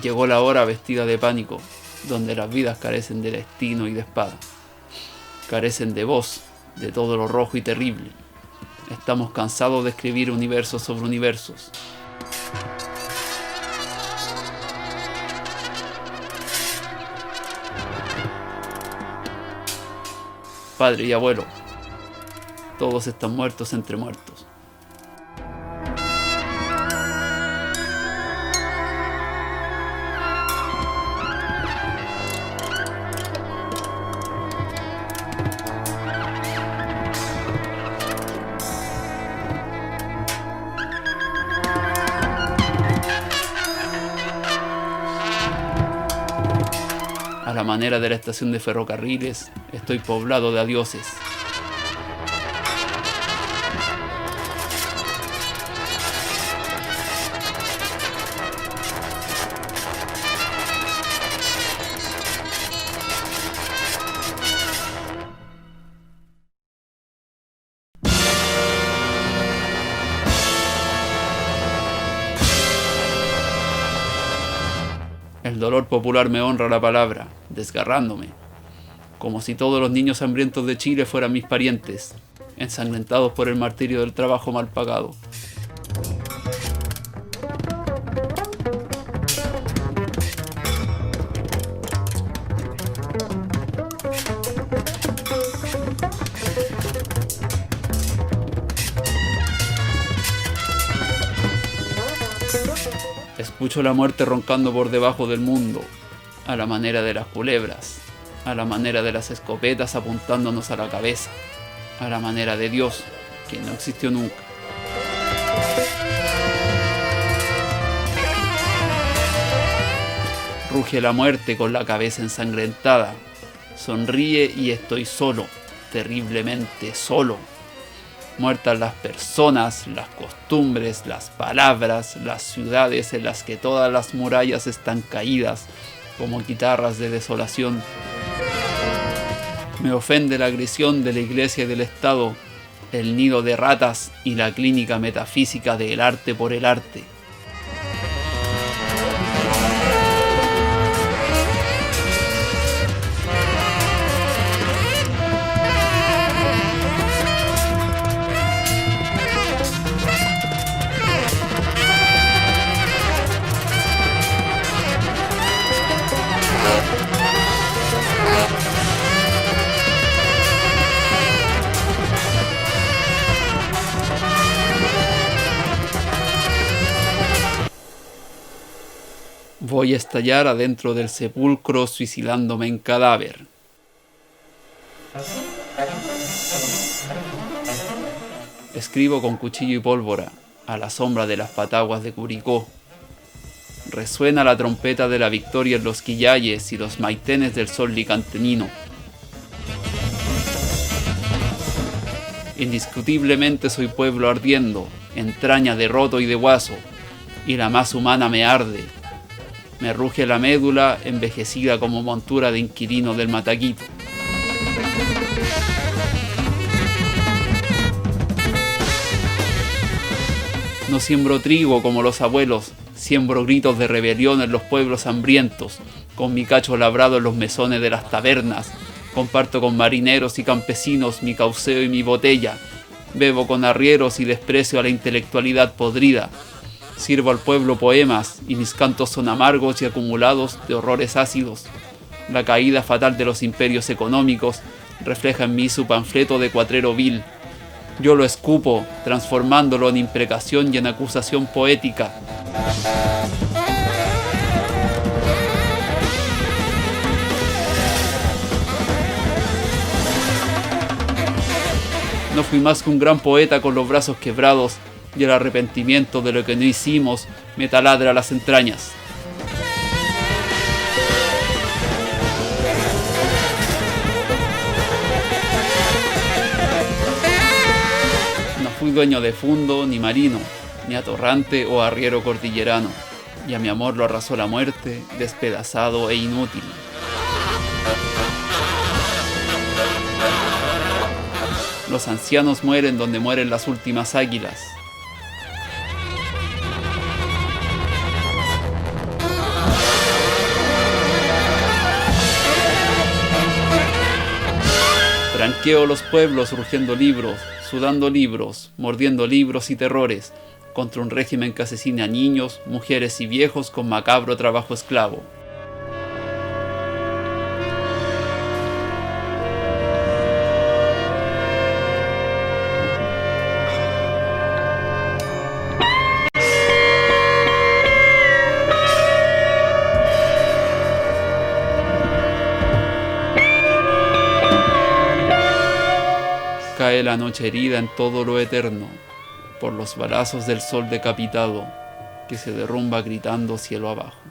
Llegó la hora vestida de pánico, donde las vidas carecen de destino y de espada. Carecen de voz, de todo lo rojo y terrible. Estamos cansados de escribir universos sobre universos. Padre y abuelo, todos están muertos entre muertos. A la manera de la estación de ferrocarriles, estoy poblado de adioses. El dolor popular me honra la palabra, desgarrándome, como si todos los niños hambrientos de Chile fueran mis parientes, ensangrentados por el martirio del trabajo mal pagado. Escucho la muerte roncando por debajo del mundo, a la manera de las culebras, a la manera de las escopetas apuntándonos a la cabeza, a la manera de Dios, que no existió nunca. Ruge la muerte con la cabeza ensangrentada, sonríe y estoy solo, terriblemente solo. Muertas las personas, las costumbres, las palabras, las ciudades en las que todas las murallas están caídas como guitarras de desolación. Me ofende la agresión de la iglesia y del Estado, el nido de ratas y la clínica metafísica del arte por el arte. Voy a estallar adentro del sepulcro suicidándome en cadáver. Escribo con cuchillo y pólvora, a la sombra de las pataguas de Curicó. Resuena la trompeta de la victoria en los quillayes y los maitenes del sol licantenino. Indiscutiblemente soy pueblo ardiendo, entraña de roto y de guaso, y la más humana me arde. Me ruge la médula, envejecida como montura de inquilino del Mataquito. No siembro trigo como los abuelos, siembro gritos de rebelión en los pueblos hambrientos, con mi cacho labrado en los mesones de las tabernas. Comparto con marineros y campesinos mi cauceo y mi botella. Bebo con arrieros y desprecio a la intelectualidad podrida. Sirvo al pueblo poemas y mis cantos son amargos y acumulados de horrores ácidos. La caída fatal de los imperios económicos refleja en mí su panfleto de cuatrero vil. Yo lo escupo, transformándolo en imprecación y en acusación poética. No fui más que un gran poeta con los brazos quebrados, y el arrepentimiento de lo que no hicimos me taladra las entrañas. No fui dueño de fundo ni marino, ni atorrante o arriero cordillerano, y a mi amor lo arrasó la muerte, despedazado e inútil. Los ancianos mueren donde mueren las últimas águilas. Franqueo los pueblos rugiendo libros, sudando libros, mordiendo libros y terrores, contra un régimen que asesina a niños, mujeres y viejos con macabro trabajo esclavo. Cae la noche herida en todo lo eterno, por los balazos del sol decapitado, que se derrumba gritando cielo abajo.